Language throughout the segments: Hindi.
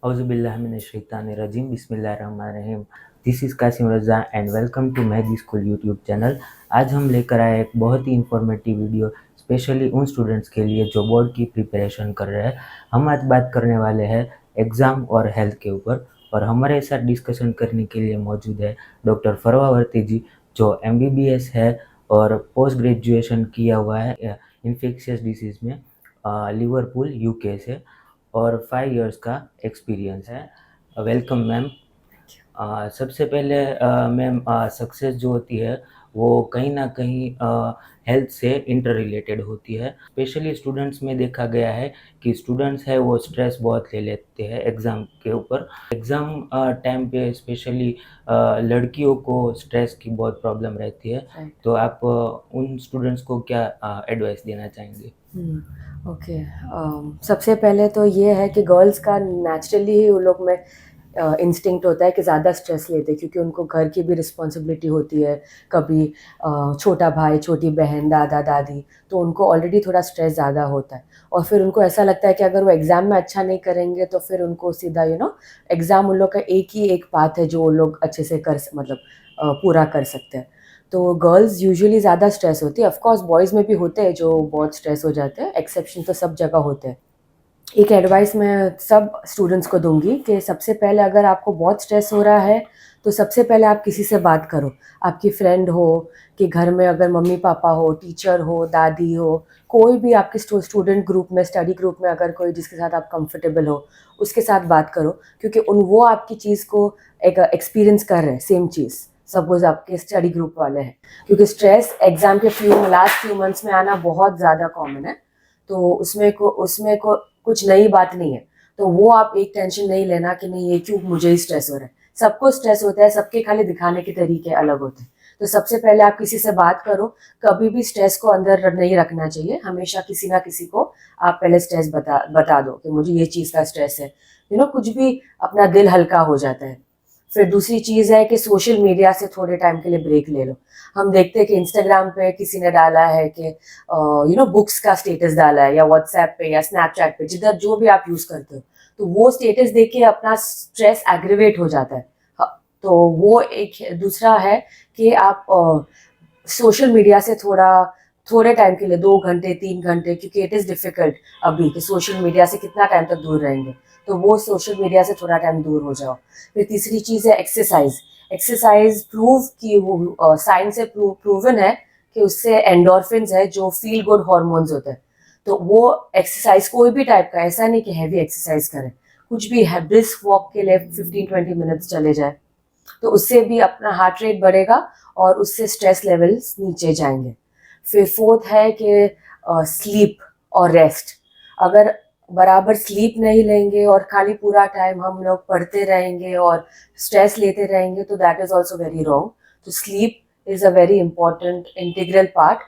औज़ुबिल्लाहिमिनश्शैतानिर्रजीम बिस्मिल्लाहिर्रहमानिर्रहीम। This is Qasim Raza and welcome to Mehdi school YouTube channel. आज हम लेकर आए एक बहुत ही इंफॉर्मेटिव वीडियो स्पेशली उन स्टूडेंट्स के लिए जो बोर्ड की प्रिपरेशन कर रहे हैं। हम आज बात करने वाले हैं एग्ज़ाम और हेल्थ के ऊपर, और हमारे साथ डिस्कशन करने के लिए मौजूद है डॉक्टर फरवावर्ती जी, जो MBBS है और पोस्ट ग्रेजुएशन किया हुआ है इन्फेक्शियस डिसीज़ में लिवरपूल UK से, और 5 इयर्स का एक्सपीरियंस है। Welcome ma'am. सबसे पहले मैम, सक्सेस जो होती है वो कहीं ना कहीं हेल्थ से इंटर रिलेटेड होती है। स्पेशली स्टूडेंट्स में देखा गया है कि स्टूडेंट्स है वो स्ट्रेस बहुत ले लेते हैं एग्ज़ाम के ऊपर। एग्ज़ाम टाइम पे स्पेशली लड़कियों को स्ट्रेस की बहुत प्रॉब्लम रहती है। राइट। तो आप उन स्टूडेंट्स को क्या एडवाइस देना चाहेंगे? ओके। सबसे पहले तो ये है कि गर्ल्स का नेचुरली ही उन लोग में इंस्टिंक्ट होता है कि ज़्यादा स्ट्रेस लेते हैं, क्योंकि उनको घर की भी रिस्पॉन्सिबिलिटी होती है। कभी छोटा भाई, छोटी बहन, दादा दादी, तो उनको ऑलरेडी थोड़ा स्ट्रेस ज़्यादा होता है। और फिर उनको ऐसा लगता है कि अगर वो एग्ज़ाम में अच्छा नहीं करेंगे तो फिर उनको सीधा एग्ज़ाम उन लोग का एक ही एक पाथ है जो वो लोग अच्छे से मतलब पूरा कर सकते हैं। तो गर्ल्स यूजुअली ज़्यादा स्ट्रेस होती है। ऑफ कोर्स बॉयज़ में भी होते हैं जो बहुत स्ट्रेस हो जाते हैं, एक्सेप्शन तो सब जगह होते हैं। एक एडवाइस मैं सब स्टूडेंट्स को दूंगी कि सबसे पहले अगर आपको बहुत स्ट्रेस हो रहा है तो सबसे पहले आप किसी से बात करो। आपकी फ्रेंड हो, कि घर में अगर मम्मी पापा हो, टीचर हो, दादी हो, कोई भी आपके स्टूडेंट ग्रुप में, स्टडी ग्रुप में अगर कोई जिसके साथ आप कंफर्टेबल हो, उसके साथ बात करो। क्योंकि वो आपकी चीज़ को एक एक्सपीरियंस कर रहे हैं, सेम चीज़। सपोज आपके स्टडी ग्रुप वाले हैं, क्योंकि स्ट्रेस एग्जाम के लास्ट फ्यू मंथ्स में आना बहुत ज़्यादा कॉमन है। तो उसमें कुछ नई बात नहीं है। तो वो आप एक टेंशन नहीं लेना कि नहीं ये क्यों मुझे ही स्ट्रेस हो रहा है। सबको स्ट्रेस होता है, सबके खाली दिखाने के तरीके अलग होते हैं। तो सबसे पहले आप किसी से बात करो। कभी भी स्ट्रेस को अंदर नहीं रखना चाहिए। हमेशा किसी ना किसी को आप पहले स्ट्रेस बता दो कि मुझे ये चीज़ का स्ट्रेस है। कुछ भी अपना दिल हल्का हो जाता है। फिर दूसरी चीज़ है कि सोशल मीडिया से थोड़े टाइम के लिए ब्रेक ले लो। हम देखते हैं कि इंस्टाग्राम पे किसी ने डाला है कि बुक्स का स्टेटस डाला है, या व्हाट्सएप पे या स्नैपचैट पे, जिधर जो भी आप यूज करते हो, तो वो स्टेटस देख के अपना स्ट्रेस एग्रीवेट हो जाता है। तो वो एक दूसरा है कि आप सोशल मीडिया से थोड़े टाइम के लिए, 2 घंटे 3 घंटे, क्योंकि इट इज़ डिफिकल्ट अभी कि सोशल मीडिया से कितना टाइम तक दूर रहेंगे। तो वो सोशल मीडिया से थोड़ा टाइम दूर हो जाओ। फिर तीसरी चीज़ है एक्सरसाइज। एक्सरसाइज प्रूव की वो साइंस से प्रूवन है कि उससे एंडोर्फिन्स है जो फील गुड हॉर्मोन्स होते हैं। तो वो एक्सरसाइज कोई भी टाइप का, ऐसा नहीं कि हैवी एक्सरसाइज करें, कुछ भी है, ब्रिस्क वॉक के लिए 15-20 मिनट्स चले जाए, तो उससे भी अपना हार्ट रेट बढ़ेगा और उससे स्ट्रेस लेवल्स नीचे जाएंगे। फिर फोर्थ है कि स्लीप और रेस्ट। अगर बराबर स्लीप नहीं लेंगे और खाली पूरा टाइम हम लोग पढ़ते रहेंगे और स्ट्रेस लेते रहेंगे, तो that is also very wrong. तो sleep is a very important integral part,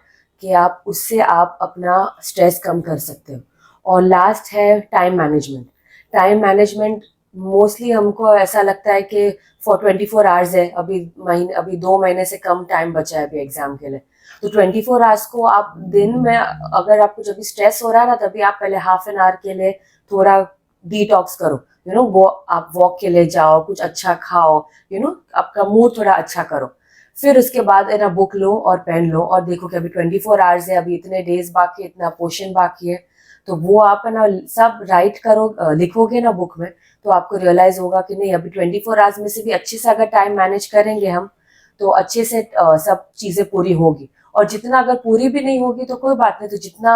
कि आप उससे आप अपना स्ट्रेस कम कर सकते हो। और लास्ट है time management. Time management mostly हमको ऐसा लगता है कि फॉर 24 आवर्स है, अभी 2 महीने से कम टाइम बचा है अभी एग्जाम के लिए। तो 24 आवर्स को आप दिन में, अगर आपको जब भी स्ट्रेस हो रहा है ना, तभी आप पहले हाफ एन आवर के लिए थोड़ा डिटॉक्स करो। वो आप वॉक के लिए जाओ, कुछ अच्छा खाओ, आपका मूड थोड़ा अच्छा करो। फिर उसके बाद है ना, बुक लो और पेन लो और देखो कि अभी 24 आवर्स है, अभी इतने डेज बाकी है, इतना पोर्शन बाकी है। तो वो आप है ना सब राइट करो, लिखोगे ना बुक में, तो आपको रियलाइज होगा कि नहीं, अभी 24 आवर्स में से भी अच्छे से अगर टाइम मैनेज करेंगे हम, तो अच्छे से सब चीजें पूरी होगी। और जितना अगर पूरी भी नहीं होगी तो कोई बात नहीं, तो जितना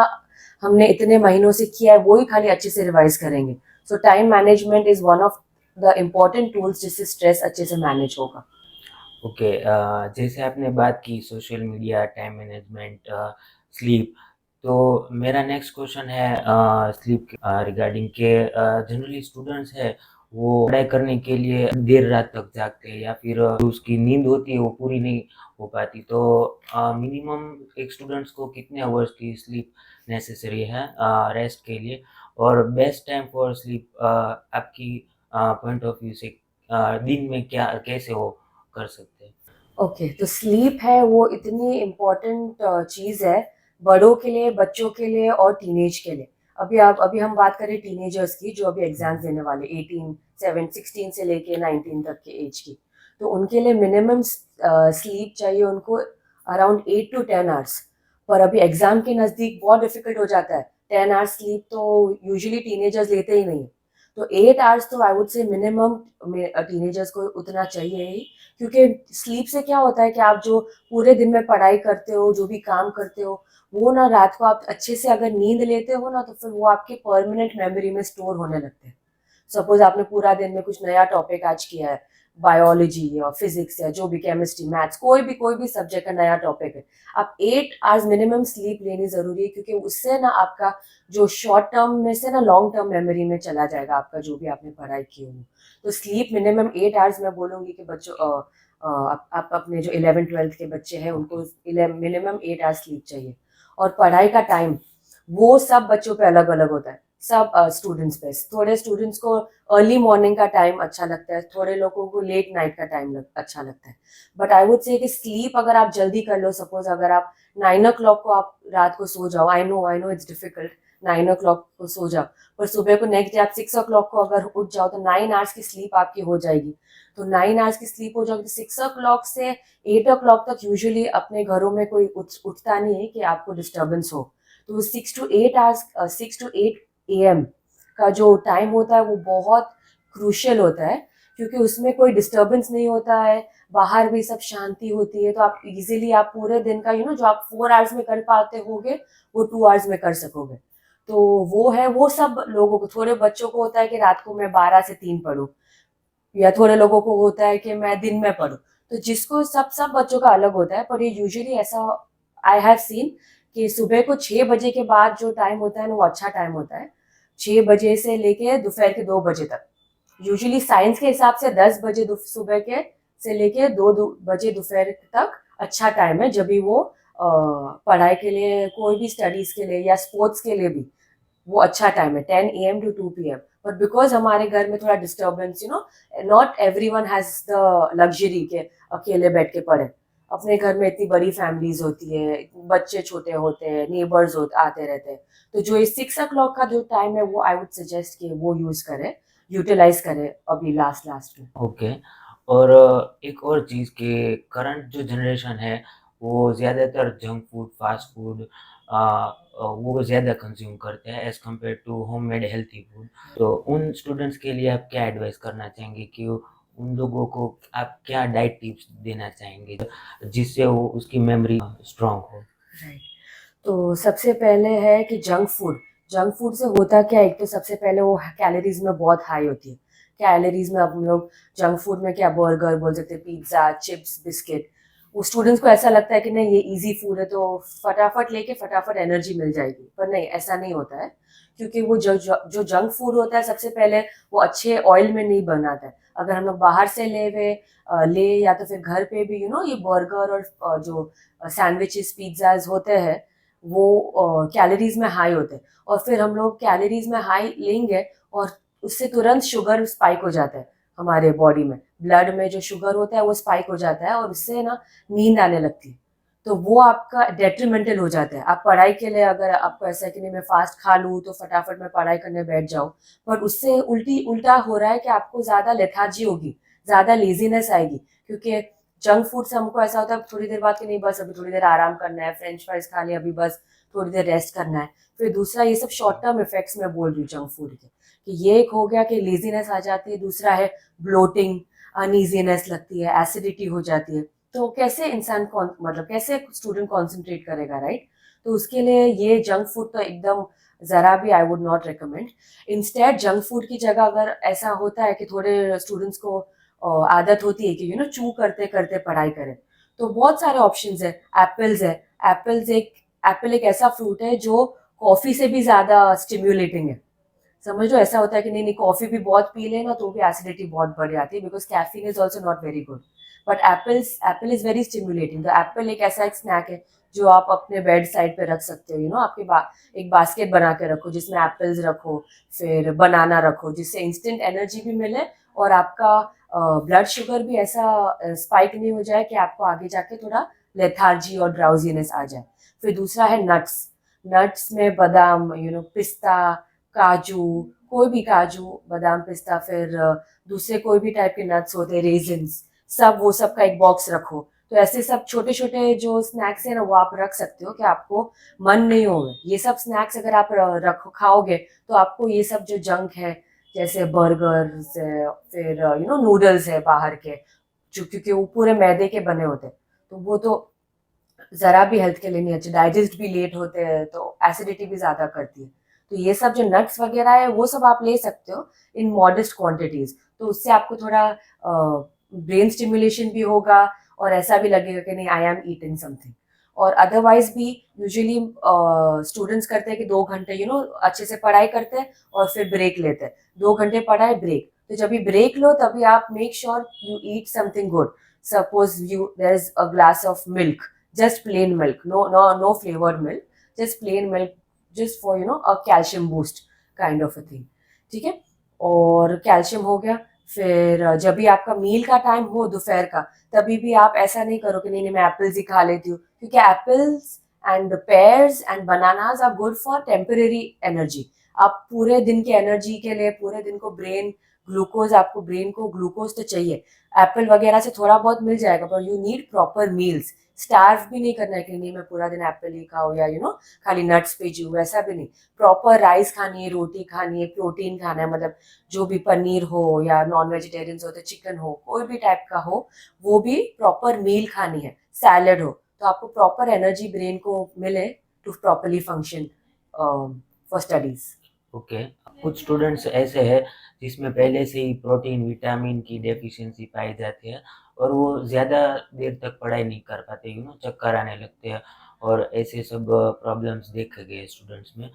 हमने इतने महीनों से किया है वो ही खाली अच्छे से रिवाइज करेंगे। सो time management is one of the important tools जिससे स्ट्रेस अच्छे से मैनेज होगा। ओके, जैसे आपने बात की social media, time management, sleep, तो मेरा नेक्स्ट क्वेश्चन है स्लीप रिगार्डिंग के जनरली स्टूडेंट्स है वो पढ़ाई करने के लिए देर रात तक जागते हैं, या फिर जो उसकी नींद होती है वो पूरी नहीं हो पाती। तो मिनिमम एक स्टूडेंट्स को कितने आवर्स की स्लीप नेसेसरी है रेस्ट के लिए, और बेस्ट टाइम फॉर स्लीप आपकी पॉइंट ऑफ व्यू से दिन में क्या कैसे हो कर सकते हैं? ओके, तो स्लीप है वो इतनी इम्पोर्टेंट चीज़ है, बड़ों के लिए, बच्चों के लिए और टीनेज के लिए। अभी हम बात करें टीनेजर्स की जो अभी एग्जाम्स देने वाले 16 से लेके 19 तक के एज की, तो उनके लिए मिनिमम स्लीप चाहिए उनको अराउंड 8 to 10 आवर्स। पर अभी एग्जाम के नज़दीक बहुत डिफिकल्ट हो जाता है, 10 आवर्स स्लीप तो यूजुअली टीनेजर्स लेते ही नहीं। तो 8 आवर्स तो I would say minimum teenagers को उतना चाहिए ही, क्योंकि स्लीप से क्या होता है कि आप जो पूरे दिन में पढ़ाई करते हो, जो भी काम करते हो, वो ना रात को आप अच्छे से अगर नींद लेते हो ना, तो फिर वो आपके परमानेंट मेमोरी में स्टोर होने लगते हैं। सपोज आपने पूरा दिन में कुछ नया टॉपिक आज किया है, बायोलॉजी या फिजिक्स या जो भी, केमिस्ट्री, मैथ्स, कोई भी सब्जेक्ट का नया टॉपिक है, आप 8 आवर्स मिनिमम स्लीप लेनी जरूरी है, क्योंकि उससे ना आपका जो शॉर्ट टर्म में से ना लॉन्ग टर्म मेमोरी में चला जाएगा आपका जो भी आपने पढ़ाई की हो। तो स्लीप मिनिमम 8 आवर्स मैं बोलूंगी कि बच्चों आप अपने जो 11th-12th के बच्चे हैं उनको मिनिमम 8 आवर्स स्लीप चाहिए। और पढ़ाई का टाइम वो सब बच्चों पे अलग अलग होता है, सब स्टूडेंट्स पे। थोड़े स्टूडेंट्स को अर्ली मॉर्निंग का टाइम अच्छा लगता है, थोड़े लोगों को लेट नाइट का टाइम अच्छा लगता है। बट आई वुड से कि स्लीप अगर आप जल्दी कर लो, सपोज अगर आप 9 o'clock को आप रात को सो जाओ, I know it's difficult, 9 o'clock को सो जाओ, पर सुबह को नेक्स्ट डे आप 6 o'clock को अगर उठ जाओ तो 9 आवर्स की स्लीप आपकी हो जाएगी। तो 9 आवर्स की स्लीप हो जाएगी तो 6 o'clock से 8 o'clock तक यूजुअली अपने घरों में कोई उठता नहीं है कि आपको डिस्टर्बेंस हो। तो 6 to 8 का जो टाइम होता है वो बहुत क्रूशियल होता है, क्योंकि उसमें कोई डिस्टर्बेंस नहीं होता है, बाहर भी सब शांति होती है, तो आप इजीली आप पूरे दिन का जो आप 4 आवर्स में कर पाते होगे वो 2 आवर्स में कर सकोगे। तो वो है, वो सब लोगों को, थोड़े बच्चों को होता है कि रात को मैं 12 से 3 पढूं, या थोड़े लोगों को होता है कि मैं दिन में पढूं। तो जिसको सब सब बच्चों का अलग होता है, पर ये यूजुअली ऐसा आई हैव सीन कि सुबह को 6 बजे के बाद जो टाइम होता है ना वो अच्छा टाइम होता है, 6 बजे से लेके दोपहर के 2 बजे तक। यूजुअली साइंस के हिसाब से 10 बजे सुबह के से लेके 2 बजे दोपहर तक अच्छा टाइम है, जब भी वो पढ़ाई के लिए, कोई भी स्टडीज के लिए या स्पोर्ट्स के लिए भी वो अच्छा टाइम है, 10 AM to 2 PM। But because हमारे घर में थोड़ा disturbance, not every one has the luxury के अकेले बैठ के पढ़े। अपने घर में इतनी बड़ी फैमिलीज होती है, बच्चे छोटे होते हैं, नेबर्स आते रहते हैं, तो जो ये 6 o'clock का जो टाइम है वो आई वुड सजेस्ट कि वो यूटिलाइज करे अभी लास्ट लास्ट में। ओके। और एक और चीज़ कि करंट जो जनरेशन है वो ज़्यादातर जंक फूड, फास्ट फूड वो ज़्यादा कंज़्यूम करते हैं as compared to homemade healthy food. तो उन स्टूडेंट्स के लिए आप क्या एडवाइस करना चाहेंगे कि उन लोगों को आप क्या डाइट टिप्स देना चाहेंगे जिससे वो उसकी मेमोरी स्ट्रॉन्ग हो? राइट। तो सबसे पहले है कि जंक फूड से होता क्या है, एक तो सबसे पहले वो कैलोरीज में बहुत हाई होती है। कैलोरीज में अब हम लोग जंक फूड में क्या बर्गर बोल सकते हैं, पिज्ज़ा, चिप्स, बिस्किट, वो स्टूडेंट्स को ऐसा लगता है कि नहीं ये इजी फूड है तो फटाफट लेके फटाफट एनर्जी मिल जाएगी, पर नहीं, ऐसा नहीं होता है। क्योंकि वो जो जंक फूड होता है सबसे पहले वो अच्छे ऑयल में नहीं बनाता है। अगर हम लोग बाहर से ले या तो फिर घर पे भी ये बर्गर और जो सैंडविचेस, पिज्ज़ाज होते हैं वो कैलोरीज में हाई होते हैं, और फिर हम लोग कैलोरीज में हाई लेंगे और उससे तुरंत शुगर स्पाइक हो जाता है हमारे बॉडी में, ब्लड में जो शुगर होता है वो स्पाइक हो जाता है और उससे ना नींद आने लगती है। तो वो आपका डेट्रीमेंटल हो जाता है। आप पढ़ाई के लिए अगर आपको ऐसा है कि नहीं मैं फास्ट खा लूँ तो फटाफट मैं पढ़ाई करने बैठ जाऊँ, पर उससे उल्टा हो रहा है कि आपको ज़्यादा लेथार्जी होगी, ज़्यादा लेजीनेस आएगी, क्योंकि जंक फूड से हमको ऐसा होता है थोड़ी देर बाद कि नहीं बस अभी थोड़ी देर आराम करना है, फ्रेंच फ्राइज खा लिया, अभी बस थोड़ी देर रेस्ट करना है। फिर दूसरा ये सब शॉर्ट टर्म इफेक्ट्स मैं बोल रही हूँ जंक फूड के, कि ये एक हो गया कि लेजीनेस आ जाती है, दूसरा है ब्लोटिंग, अनईजीनेस लगती है, एसिडिटी हो जाती है। तो कैसे इंसान मतलब कैसे स्टूडेंट कॉन्सेंट्रेट करेगा, राइट? तो उसके लिए ये जंक फूड तो एकदम ज़रा भी I would not recommend. Instead junk food की जगह अगर ऐसा होता है कि थोड़े स्टूडेंट्स को आदत होती है कि चू करते करते पढ़ाई करें, तो बहुत सारे ऑप्शंस है। एप्पल्स है, एप्पल एक ऐसा फ्रूट है जो कॉफी से भी ज्यादा स्टिम्युलेटिंग है। समझ लो ऐसा होता है कि नहीं नहीं कॉफी भी बहुत पी लेना तो भी एसिडिटी बहुत बढ़ जाती है, because caffeine is also not very good. But Apple is very stimulating. तो एप्पल एक ऐसा एक स्नैक है जो आप अपने बेड साइड पे रख सकते हो, आपके एक बास्केट बना के रखो जिसमें एप्पल्स रखो, फिर बनाना रखो, जिससे इंस्टेंट एनर्जी भी मिले और आपका ब्लड शुगर भी ऐसा स्पाइक नहीं हो जाए कि आपको आगे जाके थोड़ा लेथार्जी और ड्राउजीनेस आ जाए। फिर दूसरा है नट्स। नट्स में बादाम, पिस्ता, काजू, कोई भी काजू, बादाम, पिस्ता, फिर दूसरे कोई भी टाइप के नट्स होते हैं, रेजिन्स, सब वो सब का एक बॉक्स रखो। तो ऐसे सब छोटे छोटे जो स्नैक्स है ना, वो आप रख सकते हो कि आपको मन नहीं होगा। ये सब स्नैक्स अगर आप रखो खाओगे तो आपको ये सब जो जंक है, जैसे बर्गर्स है, फिर नूडल्स है बाहर के, जो क्योंकि वो पूरे मैदे के बने होते हैं, तो वो तो जरा भी हेल्थ के लिए नहीं अच्छे, डाइजेस्ट भी लेट होते हैं, तो एसिडिटी भी ज्यादा करती है। तो ये सब जो नट्स वगैरह है वो सब आप ले सकते हो इन मॉडेस्ट क्वांटिटीज, तो उससे आपको थोड़ा ब्रेन स्टिमुलेशन भी होगा और ऐसा भी लगेगा कि नहीं, आई एम ईटिंग समथिंग। और अदरवाइज भी यूजुअली स्टूडेंट्स करते हैं कि 2 घंटे अच्छे से पढ़ाई करते हैं और फिर ब्रेक लेते हैं, 2 घंटे पढ़ाई ब्रेक। तो जब भी ब्रेक लो तभी आप make sure you eat something good. Suppose you there is a glass of milk, just plain milk, no flavored milk, just plain milk, just for a calcium boost kind of a thing। ठीक है, और कैल्शियम हो गया। फिर जब भी आपका मील का टाइम हो दोपहर का, तभी भी आप ऐसा नहीं करो कि नहीं नहीं मैं एप्पल्स ही खा लेती हूँ, क्योंकि apples and pears and bananas are good for temporary energy. आप पूरे दिन की एनर्जी के लिए, पूरे दिन को ब्रेन ग्लूकोज, आपको ब्रेन को ग्लूकोज तो चाहिए। एप्पल वगैरह से थोड़ा बहुत मिल जाएगा, पर you need proper meals. Starve भी नहीं करना है कि नहीं मैं पूरा दिन एप्पल ही खाऊं या खाली नट्स पे जीऊं, वैसा भी नहीं। प्रॉपर राइस खानी है, रोटी खानी है, प्रोटीन खाना है, मतलब जो भी पनीर हो या नॉन वेजिटेरियंस हो तो चिकन हो, कोई भी टाइप का हो, वो भी प्रॉपर मील खानी है, सैलड हो, तो आपको प्रॉपर एनर्जी ब्रेन को मिले to properly function for studies. Okay. कुछ स्टूडेंट्स ऐसे हैं जिसमें पहले से ही प्रोटीन विटामिन की डेफिशिएंसी पाई जाती है और वो ज़्यादा देर तक पढ़ाई नहीं कर पाते, चक्कर आने लगते हैं और ऐसे सब प्रॉब्लम्स देखे गए स्टूडेंट्स में।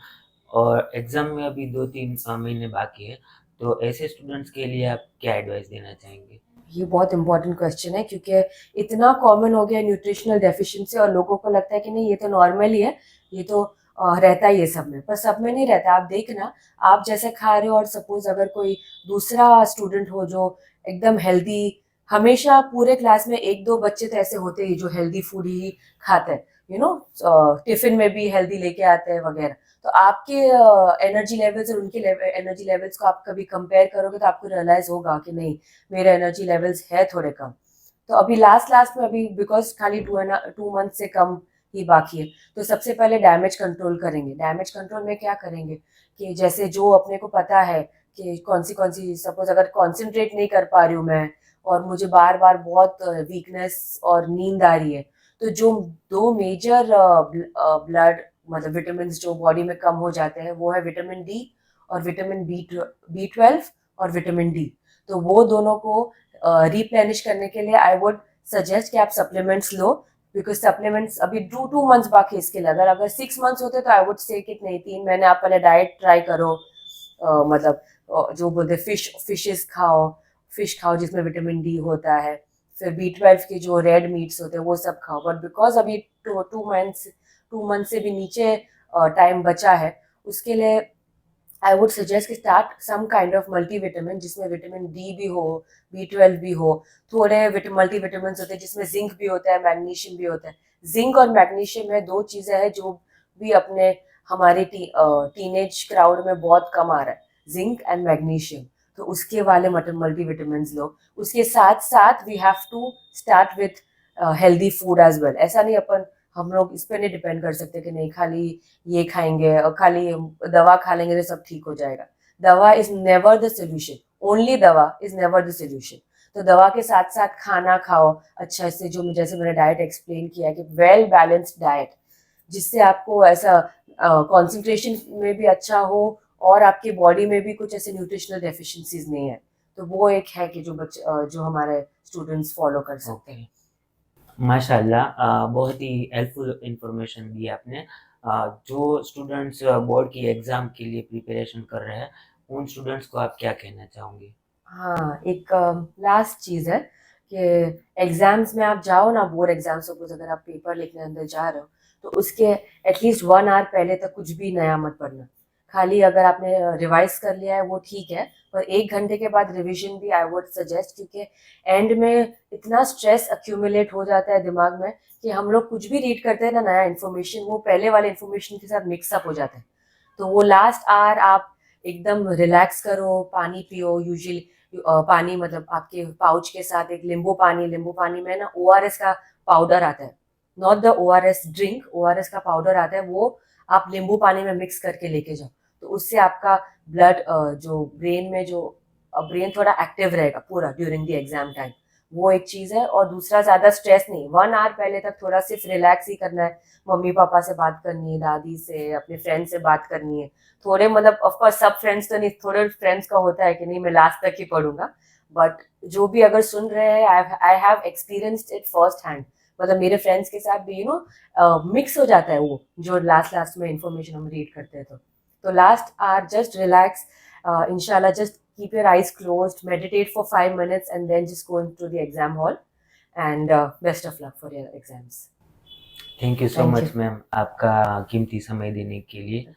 और एग्ज़ाम में अभी 2-3 महीने बाकी है, तो ऐसे स्टूडेंट्स के लिए आप क्या एडवाइस देना चाहेंगे? ये बहुत इंपॉर्टेंट क्वेश्चन है, क्योंकि इतना कॉमन हो गया न्यूट्रिशनल डेफिशिएंसी, और लोगों को लगता है कि नहीं ये तो नॉर्मल ही है, ये तो रहता ही है सब में, पर सब में नहीं रहता। आप देखना, आप जैसे खा रहे हो, और सपोज अगर कोई दूसरा स्टूडेंट हो जो एकदम हेल्दी, हमेशा पूरे क्लास में एक दो बच्चे तो ऐसे होते ही जो हेल्दी फूड ही खाते हैं, टिफिन में भी हेल्दी लेके आते हैं वगैरह, तो आपके एनर्जी लेवल्स और उनके एनर्जी लेवल्स को आप कभी कंपेयर करोगे तो आपको रियलाइज होगा कि नहीं, मेरे एनर्जी लेवल्स है थोड़े कम। तो अभी लास्ट लास्ट में, अभी बिकॉज खाली 2 मंथ से कम ही बाकी है, तो सबसे पहले डैमेज कंट्रोल करेंगे। डैमेज कंट्रोल में क्या करेंगे कि जैसे जो अपने को पता है कि कौन सी सपोज अगर कॉन्सेंट्रेट नहीं कर पा रही हूँ मैं, और मुझे बार बार बहुत वीकनेस और नींद आ रही है, तो जो दो मेजर ब्लड मतलब विटामिन जो बॉडी में कम हो जाते हैं, वो है विटामिन डी और विटामिन बी 12 और विटामिन डी। तो वो दोनों को रिप्लेनिश करने के लिए आई वुड सजेस्ट कि आप सप्लीमेंट्स लो, बिकॉज सप्लीमेंट्स अभी 2 मंथ्स बाकी इसके लिए। अगर 6 मंथ्स होते तो आई वुड से कि नहीं, 3 महीने आप पहले डाइट ट्राई करो, मतलब जो बोलते फिशेस खाओ, फिश खाओ जिसमें विटामिन डी होता है, फिर बी 12 के जो रेड मीट्स होते हैं वो सब खाओ। बट बिकॉज अभी 2 मंथ से भी नीचे टाइम बचा है, उसके लिए आई वुड सजेस्ट कि start some kind of multivitamin, जिसमें विटामिन डी भी हो, बी 12 भी हो। थोड़े मल्टीविटामिन होते हैं जिसमें जिंक भी होता है, मैग्नीशियम भी होता है। जिंक और मैग्नीशियम है, दो चीजें हैं जो भी अपने हमारे टीनेज क्राउड में बहुत कम आ रहा है, जिंक एंड मैग्नीशियम। तो उसके वाले मल्टीविटामिन लो। उसके साथ साथ we have to start with healthy food as well. ऐसा नहीं अपन, हम लोग इस पे नहीं डिपेंड कर सकते कि नहीं खाली ये खाएंगे और खाली दवा खा लेंगे तो सब ठीक हो जाएगा। दवा is never the solution, only दवा इज नेवर द सोल्यूशन। तो दवा के साथ साथ खाना खाओ अच्छा से, जो जैसे मैंने डाइट एक्सप्लेन किया कि वेल बैलेंस्ड डाइट, जिससे आपको ऐसा कंसंट्रेशन में भी अच्छा हो और आपकी बॉडी में भी कुछ ऐसे न्यूट्रिशनल डेफिशिएंसीज नहीं है। तो वो एक है कि जो बच्चे जो हमारे स्टूडेंट्स फॉलो कर सकते हैं। ओके। माशाल्लाह, बहुत ही हेल्पफुल इन्फॉर्मेशन दी आपने। जो स्टूडेंट्स बोर्ड की एग्ज़ाम के लिए प्रिपरेशन कर रहे हैं, उन स्टूडेंट्स को आप क्या कहना चाहोगे? हाँ, एक लास्ट चीज़ है कि एग्ज़ाम्स में आप जाओ ना, बोर्ड एग्ज़ाम सपोज़ अगर आप पेपर लिखने अंदर जा रहे हो, तो उसके एटलीस्ट 1 आवर पहले तक कुछ भी नया मत पढ़ना। खाली अगर आपने रिवाइज़ कर लिया है वो ठीक है, पर 1 घंटे के बाद रिवीजन भी आई वुड सजेस्ट, क्योंकि एंड में इतना स्ट्रेस अक्यूमुलेट हो जाता है दिमाग में कि हम लोग कुछ भी रीड करते हैं ना नया इन्फॉर्मेशन, वो पहले वाले इन्फॉर्मेशन के साथ मिक्सअप हो जाता है। तो वो लास्ट आवर आप एकदम रिलैक्स करो, पानी पियो। यूजुअली पानी मतलब आपके पाउच के साथ एक नींबू पानी में ना ओआरएस का पाउडर आता है, not the ORS drink, ORS का पाउडर आता है, वो आप नींबू पानी में मिक्स करके लेके जाओ। तो उससे आपका ब्लड जो ब्रेन में जो ब्रेन थोड़ा एक्टिव रहेगा पूरा ड्यूरिंग द एग्जाम टाइम। वो एक चीज है। और दूसरा, ज्यादा स्ट्रेस नहीं, 1 आवर पहले तक थोड़ा सिर्फ रिलैक्स ही करना है। मम्मी पापा से बात करनी है, दादी से, अपने फ्रेंड से बात करनी है। थोड़े मतलब ऑफकोर्स सब फ्रेंड्स तो नहीं, थोड़े फ्रेंड्स का होता है कि नहीं मैं लास्ट तक ही पढ़ूंगा, बट जो भी अगर सुन रहे हैं, I have experienced it first hand. मतलब मेरे फ्रेंड्स के साथ भी मिक्स हो जाता है वो जो लास्ट लास्ट में इंफॉर्मेशन हम रीड करते हैं। तो last are just relax, inshallah, just keep your eyes closed, meditate for 5 minutes, and then just go into the exam hall. And best of luck for your exams. Thank you so Thank much you. Ma'am, आपका कीमती समय देने के लिए।